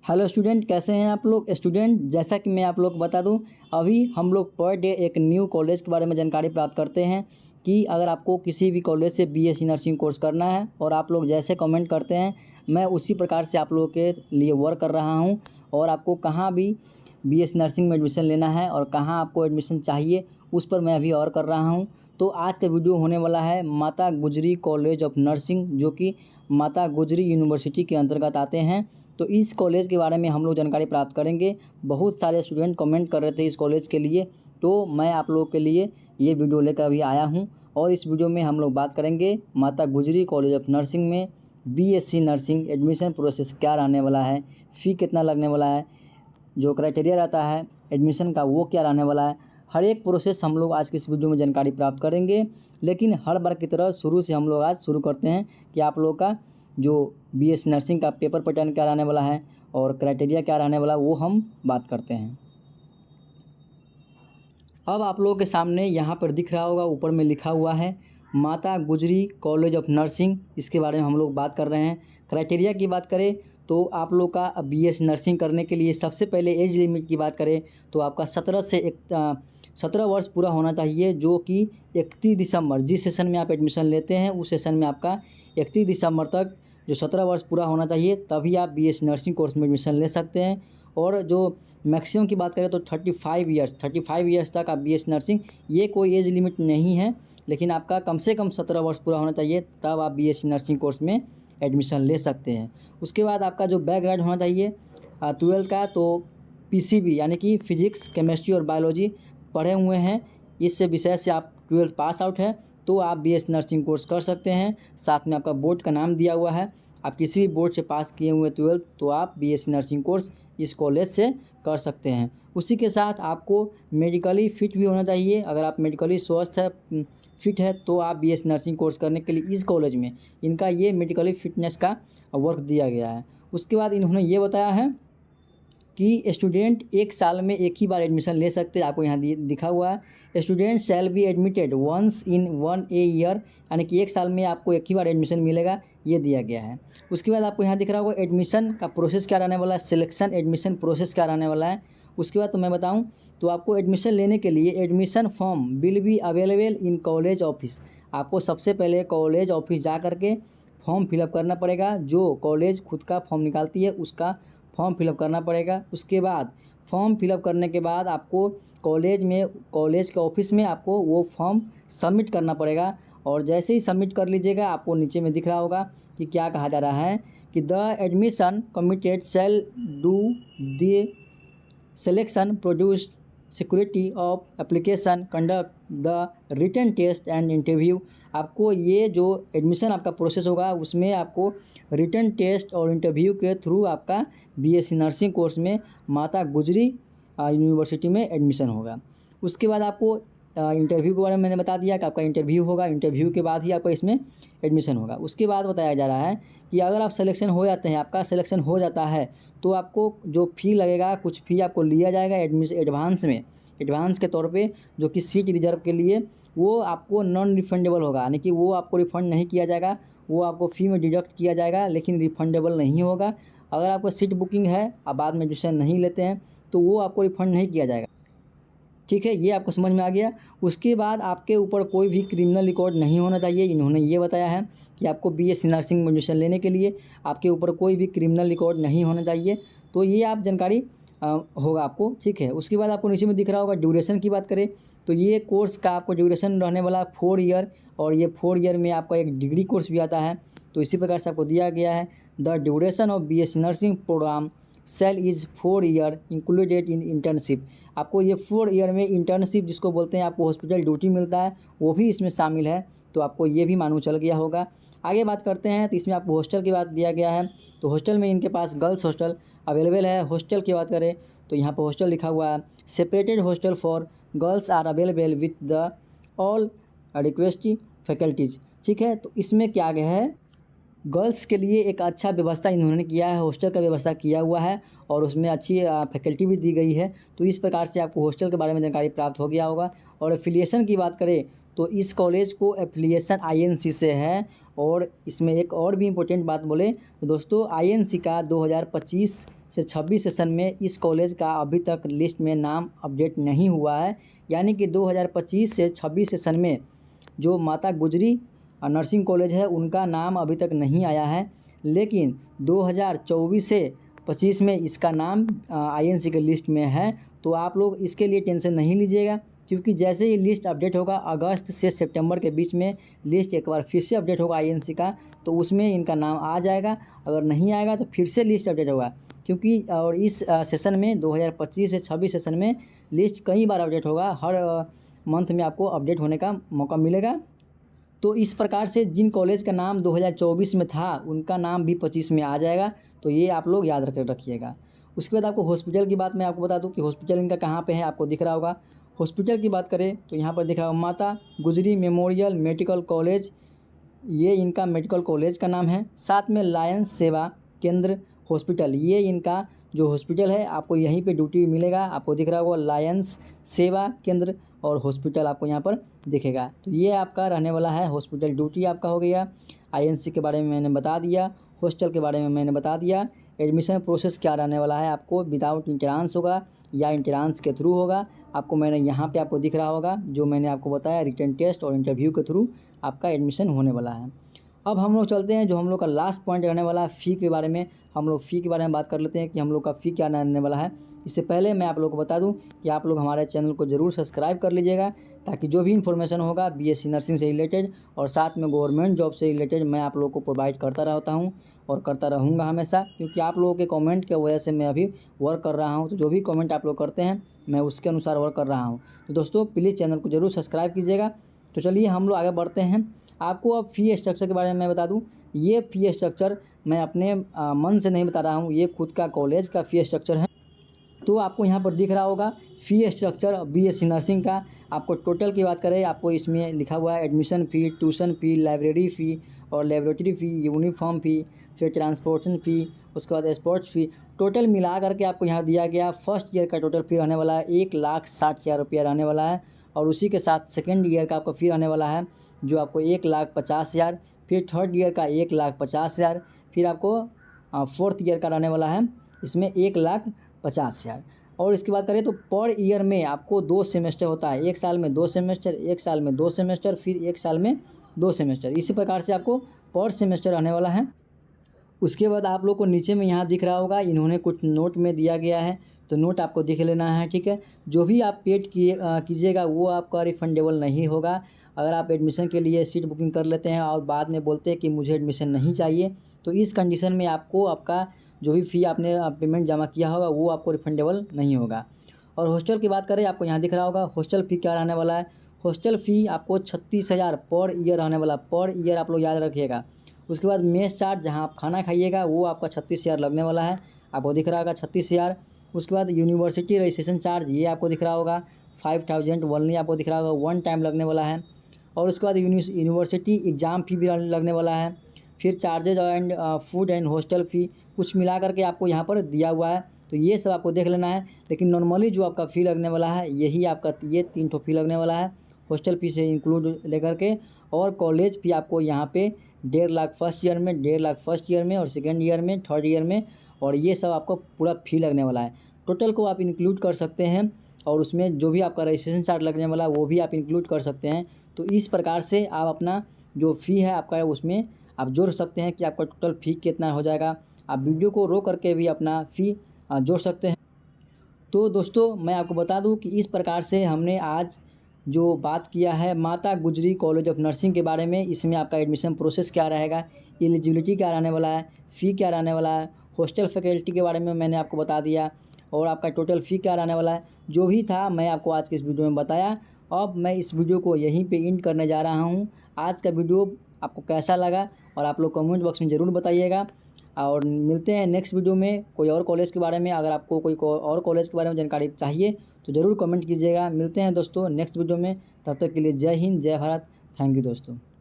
Hello student, कैसे हैं आप लोग। स्टूडेंट, जैसा कि मैं आप लोग को बता दूं, अभी हम लोग पर डे एक न्यू कॉलेज के बारे में जानकारी प्राप्त करते हैं कि अगर आपको किसी भी कॉलेज से बीएससी नर्सिंग कोर्स करना है और आप लोग जैसे कमेंट करते हैं मैं उसी प्रकार से आप लोगों के लिए वर्क कर रहा हूं। और आपको कहाँ भी बीएससी नर्सिंग में एडमिशन लेना है और कहाँ आपको एडमिशन चाहिए उस पर मैं अभी और कर रहा हूँ। तो आज का वीडियो होने वाला है माता गुजरी कॉलेज ऑफ नर्सिंग, जो कि माता गुजरी यूनिवर्सिटी के अंतर्गत आते हैं। तो इस कॉलेज के बारे में हम लोग जानकारी प्राप्त करेंगे। बहुत सारे स्टूडेंट कमेंट कर रहे थे इस कॉलेज के लिए, तो मैं आप लोगों के लिए ये वीडियो लेकर अभी आया हूँ। और इस वीडियो में हम लोग बात करेंगे माता गुजरी कॉलेज ऑफ नर्सिंग में बीएससी नर्सिंग एडमिशन प्रोसेस क्या रहने वाला है, फ़ी कितना लगने वाला है, जो क्राइटेरिया रहता है एडमिशन का वो क्या रहने वाला है। हर एक प्रोसेस हम लोग आज की इस वीडियो में जानकारी प्राप्त करेंगे। लेकिन हर बार की तरह शुरू से हम लोग आज शुरू करते हैं कि आप लोगों का जो बीएससी नर्सिंग का पेपर पैटर्न क्या रहने वाला है और क्राइटेरिया क्या रहने वाला वो हम बात करते हैं। अब आप लोगों के सामने यहाँ पर दिख रहा होगा, ऊपर में लिखा हुआ है माता गुजरी कॉलेज ऑफ नर्सिंग। इसके बारे में हम लोग बात कर रहे हैं। क्राइटेरिया की बात करें तो आप लोग का बीएससी नर्सिंग करने के लिए सबसे पहले एज लिमिट की बात करें तो आपका 17 वर्ष पूरा होना चाहिए, जो कि 31 दिसंबर जिस सेशन में आप एडमिशन लेते हैं उस सेशन में आपका 31 दिसंबर तक जो 17 वर्ष पूरा होना चाहिए, तभी आप बीएससी नर्सिंग कोर्स में एडमिशन ले सकते हैं। और जो मैक्सिमम की बात करें तो 35 ईयर्स तक आप बीएससी नर्सिंग, ये कोई एज लिमिट नहीं है, लेकिन आपका कम से कम 17 वर्ष पूरा होना चाहिए, तब आप बीएससी नर्सिंग कोर्स में एडमिशन ले सकते हैं। उसके बाद आपका जो बैकग्राउंड होना चाहिए 12th का, तो पीसीबी यानी कि फिजिक्स, केमिस्ट्री और बायोलॉजी पढ़े हुए हैं, इस विषय से आप 12th पास आउट है तो आप बीएससी नर्सिंग कोर्स कर सकते हैं। साथ में आपका बोर्ड का नाम दिया हुआ है, आप किसी भी बोर्ड से पास किए हुए 12th तो आप बीएससी नर्सिंग कोर्स इस कॉलेज से कर सकते हैं। उसी के साथ आपको मेडिकली फिट भी होना चाहिए। अगर आप मेडिकली स्वस्थ है, फिट है, तो आप बीएससी नर्सिंग कोर्स करने के लिए इस कॉलेज में इनका ये मेडिकली फिटनेस का वर्क दिया गया है। उसके बाद इन्होंने ये बताया है कि स्टूडेंट एक साल में एक ही बार एडमिशन ले सकते हैं। आपको यहाँ दिखा हुआ है student shall be admitted once in 1 year, यानी कि एक साल में आपको एक ही बार एडमिशन मिलेगा, ये दिया गया है। उसके बाद आपको यहाँ दिख रहा होगा एडमिशन का प्रोसेस क्या रहने वाला है, सिलेक्शन एडमिशन प्रोसेस क्या रहने वाला है। उसके बाद तो मैं बताऊँ तो आपको एडमिशन लेने के लिए admission form will be available in college office. आपको सबसे पहले कॉलेज ऑफिस जा करके फॉर्म फिलअप करना पड़ेगा। जो कॉलेज खुद का फॉर्म निकालती है उसका फॉर्म फिलअप करना पड़ेगा। उसके बाद फॉर्म फिलअप करने के बाद आपको कॉलेज के ऑफिस में आपको वो फॉर्म सबमिट करना पड़ेगा। और जैसे ही सबमिट कर लीजिएगा, आपको नीचे में दिख रहा होगा कि क्या कहा जा रहा है कि the admission committed shall do the selection, produce security of application, conduct the written test and interview. आपको ये जो एडमिशन आपका प्रोसेस होगा उसमें आपको रिटन टेस्ट और इंटरव्यू के थ्रू आपका बीएससी नर्सिंग कोर्स में माता गुजरी यूनिवर्सिटी में एडमिशन होगा। उसके बाद आपको इंटरव्यू के बारे में मैंने बता दिया कि आपका इंटरव्यू होगा, इंटरव्यू के बाद ही आपका इसमें एडमिशन होगा। उसके बाद बताया जा रहा है कि अगर आप सिलेक्शन हो जाते हैं, आपका सिलेक्शन हो जाता है, तो आपको जो फ़ी लगेगा, कुछ फ़ी आपको लिया जाएगा एडवांस के तौर पे, जो कि सीट रिजर्व के लिए, वो आपको नॉन रिफंडेबल होगा, यानी कि वो आपको रिफ़ंड नहीं किया जाएगा, वो आपको फ़ी में डिडक्ट किया जाएगा लेकिन रिफंडेबल नहीं होगा। अगर आपका सीट बुकिंग है, आप बाद में एडमिशन नहीं लेते हैं, तो वो आपको रिफ़ंड नहीं किया जाएगा। ठीक है, ये आपको समझ में आ गया। उसके बाद आपके ऊपर कोई भी क्रिमिनल रिकॉर्ड नहीं होना चाहिए। इन्होंने ये बताया है कि आपको बीएससी नर्सिंग में एडमिशन लेने के लिए आपके ऊपर कोई भी क्रिमिनल रिकॉर्ड नहीं होना चाहिए। तो ये आप जानकारी होगा आपको। ठीक है, उसके बाद आपको नीचे में दिख रहा होगा ड्यूरेशन की बात करें तो ये कोर्स का आपको ड्यूरेशन रहने वाला 4 ईयर, और ये 4 ईयर में आपका एक डिग्री कोर्स भी आता है। तो इसी प्रकार से आपको दिया गया है the duration of BSc nursing programme shall is 4 year included in internship. आपको ये 4 ईयर में इंटर्नशिप जिसको बोलते हैं, आपको हॉस्पिटल ड्यूटी मिलता है, वो भी इसमें शामिल है। तो आपको ये भी मालूम चल गया होगा। आगे बात करते हैं तो इसमें आपको हॉस्टल की बात दिया गया है। तो हॉस्टल में इनके पास गर्ल्स हॉस्टल अवेलेबल है। हॉस्टल की बात करें तो यहाँ पर हॉस्टल लिखा हुआ है separated hostel for girls are available with the all request faculties. ठीक है, तो इसमें क्या गया है, गर्ल्स के लिए एक अच्छा व्यवस्था इन्होंने किया है, हॉस्टल का व्यवस्था किया हुआ है और उसमें अच्छी फैकल्टी भी दी गई है। तो इस प्रकार से आपको हॉस्टल के बारे में जानकारी प्राप्त हो गया होगा। और एफिलिएशन की बात करें तो इस कॉलेज को एफिलिएशन आईएनसी से है। और इसमें एक और भी इम्पोर्टेंट बात बोले तो दोस्तों, आईएनसी का 2025 से 26 सेशन में इस कॉलेज का अभी तक लिस्ट में नाम अपडेट नहीं हुआ है। यानी कि 2025 से 26 सेशन में जो माता गुजरी नर्सिंग कॉलेज है उनका नाम अभी तक नहीं आया है, लेकिन 2024 से 25 में इसका नाम आईएनसी के लिस्ट में है। तो आप लोग इसके लिए टेंशन नहीं लीजिएगा, क्योंकि जैसे ही लिस्ट अपडेट होगा अगस्त से सितंबर के बीच में लिस्ट एक बार फिर से अपडेट होगा आईएनसी का, तो उसमें इनका नाम आ जाएगा। अगर नहीं आएगा तो फिर से लिस्ट अपडेट होगा, क्योंकि और इस सेशन में 2025 से 26 सेशन में लिस्ट कई बार अपडेट होगा। हर मंथ में आपको अपडेट होने का मौका मिलेगा। तो इस प्रकार से जिन कॉलेज का नाम 2024 में था उनका नाम भी 25 में आ जाएगा। तो ये आप लोग याद रखिएगा। उसके बाद आपको हॉस्पिटल की बात मैं आपको बता दूं कि हॉस्पिटल इनका कहाँ पे है, आपको दिख रहा होगा। हॉस्पिटल की बात करें तो यहाँ पर दिख रहा होगा माता गुजरी मेमोरियल मेडिकल कॉलेज, ये इनका मेडिकल कॉलेज का नाम है। साथ में लायंस सेवा केंद्र हॉस्पिटल, ये इनका जो हॉस्पिटल है, आपको यहीं पे ड्यूटी मिलेगा। आपको दिख रहा होगा लायंस सेवा केंद्र और हॉस्पिटल आपको यहाँ पर दिखेगा। तो ये आपका रहने वाला है हॉस्पिटल ड्यूटी आपका हो गया। आईएनसी के बारे में मैंने बता दिया, हॉस्टल के बारे में मैंने बता दिया। एडमिशन प्रोसेस क्या रहने वाला है, आपको विदाउट इंट्रांस होगा या इंट्रांस के थ्रू होगा। आपको मैंने यहाँ पे आपको दिख रहा होगा जो मैंने आपको बताया, रिटन टेस्ट और इंटरव्यू के थ्रू आपका एडमिशन होने वाला है। अब हम लोग चलते हैं जो हम लोग का लास्ट पॉइंट रहने वाला है फ़ी के बारे में। हम लोग फ़ी के बारे में बात कर लेते हैं कि हम लोग का फ़ी क्या रहने वाला है। इससे पहले मैं आप लोगों को बता दूं कि आप लोग हमारे चैनल को ज़रूर सब्सक्राइब कर लीजिएगा, ताकि जो भी इन्फॉर्मेशन होगा बीएससी नर्सिंग से रिलेटेड और साथ में गवर्नमेंट जॉब से रिलेटेड मैं आप लोगों को प्रोवाइड करता रहता हूं और करता रहूँगा हमेशा, क्योंकि आप लोगों के कमेंट की वजह से मैं अभी वर्क कर रहा हूँ। तो जो भी कमेंट आप लोग करते हैं मैं उसके अनुसार वर्क कर रहा हूँ। तो दोस्तों प्लीज़ चैनल को ज़रूर सब्सक्राइब कीजिएगा। तो चलिए हम लोग आगे बढ़ते हैं। आपको अब फ़ी स्ट्रक्चर के बारे में मैं बता दूं। ये फ़ी स्ट्रक्चर मैं अपने मन से नहीं बता रहा हूं, ये खुद का कॉलेज का फ़ी स्ट्रक्चर है। तो आपको यहाँ पर दिख रहा होगा फ़ी स्ट्रक्चर बीएससी नर्सिंग का। आपको टोटल की बात करें, आपको इसमें लिखा हुआ है admission fee, tuition fee, library fee और लेबोरेटरी फ़ी, यूनिफॉर्म फ़ी, फिर ट्रांसपोर्टेशन फ़ी, उसके बाद स्पोर्ट्स फ़ी। टोटल मिला करके आपको यहाँ दिया गया फर्स्ट ईयर का टोटल फ़ी रहने वाला है 1,60,000 रुपया रहने वाला है। और उसी के साथ सेकेंड ईयर का आपका फ़ी रहने वाला है जो आपको 1,50,000। फिर थर्ड ईयर का 1,50,000। फिर आपको फोर्थ ईयर का रहने वाला है इसमें 1,50,000। और इसकी बात करें तो पर ईयर में आपको 2 सेमेस्टर होता है, एक साल में 2 सेमेस्टर, एक साल में 2 सेमेस्टर, फिर एक साल में 2 सेमेस्टर। इसी प्रकार से आपको पर सेमेस्टर रहने वाला है। उसके बाद आप लोग को नीचे में यहाँ दिख रहा होगा, इन्होंने कुछ नोट में दिया गया है, तो नोट आपको देख लेना है, ठीक है। जो भी आप पेड कीजिएगा वो आपका रिफंडेबल नहीं होगा। अगर आप एडमिशन के लिए सीट बुकिंग कर लेते हैं और बाद में बोलते हैं कि मुझे एडमिशन नहीं चाहिए, तो इस कंडीशन में आपको आपका जो भी फ़ी आपने पेमेंट जमा किया होगा वो आपको रिफंडेबल नहीं होगा। और हॉस्टल की बात करें, आपको यहाँ दिख रहा होगा हॉस्टल फ़ी क्या रहने वाला है। हॉस्टल फ़ी आपको 36,000 पर ईयर रहने वाला, पर ईयर आप लोग याद रखिएगा। उसके बाद मेस चार्ज, जहाँ आप खाना खाइएगा वो आपका 36,000 लगने वाला है, आपको दिख रहा होगा 36,000। उसके बाद यूनिवर्सिटी रजिस्ट्रेशन चार्ज, ये आपको दिख रहा होगा 5,000 ओनली, आपको दिख रहा होगा, वन टाइम लगने वाला है। और उसके बाद यूनिवर्सिटी एग्ज़ाम फ़ी भी लगने वाला है। फिर charges and food and hostel fee कुछ मिला करके आपको यहाँ पर दिया हुआ है, तो ये सब आपको देख लेना है। लेकिन नॉर्मली जो आपका फ़ी लगने वाला है यही आपका ये 3 फ़ी लगने वाला है, हॉस्टल फ़ी से इंक्लूड लेकर के। और कॉलेज फ़ी आपको यहाँ पे 1.5 लाख फर्स्ट ईयर में, 1.5 लाख फर्स्ट ईयर में और सेकेंड ईयर में, थर्ड ईयर में, और ये सब आपको पूरा फ़ी लगने वाला है। टोटल को आप इंक्लूड कर सकते हैं और उसमें जो भी आपका रजिस्ट्रेशन चार्ज लगने वाला है वो भी आप इंक्लूड कर सकते हैं। तो इस प्रकार से आप अपना जो फ़ी है आपका उसमें आप जोड़ सकते हैं कि आपका टोटल फ़ी कितना हो जाएगा। आप वीडियो को रोक करके भी अपना फ़ी जोड़ सकते हैं। तो दोस्तों मैं आपको बता दूं कि इस प्रकार से हमने आज जो बात किया है माता गुजरी कॉलेज ऑफ नर्सिंग के बारे में। इसमें आपका एडमिशन प्रोसेस क्या रहेगा, एलिजिबिलिटी क्या रहने वाला है, फ़ी क्या रहने वाला है, हॉस्टल फैकल्टी के बारे में मैंने आपको बता दिया, और आपका टोटल फ़ी क्या रहने वाला है। जो भी था मैं आपको आज के इस वीडियो में बताया। अब मैं इस वीडियो को यहीं पे एंड करने जा रहा हूँ। आज का वीडियो आपको कैसा लगा और आप लोग कमेंट बॉक्स में ज़रूर बताइएगा। और मिलते हैं नेक्स्ट वीडियो में कोई और कॉलेज के बारे में। अगर आपको कोई और कॉलेज के बारे में जानकारी चाहिए तो ज़रूर कमेंट कीजिएगा। मिलते हैं दोस्तों नेक्स्ट वीडियो में, तब तक के लिए जय हिंद, जय भारत। थैंक यू दोस्तों।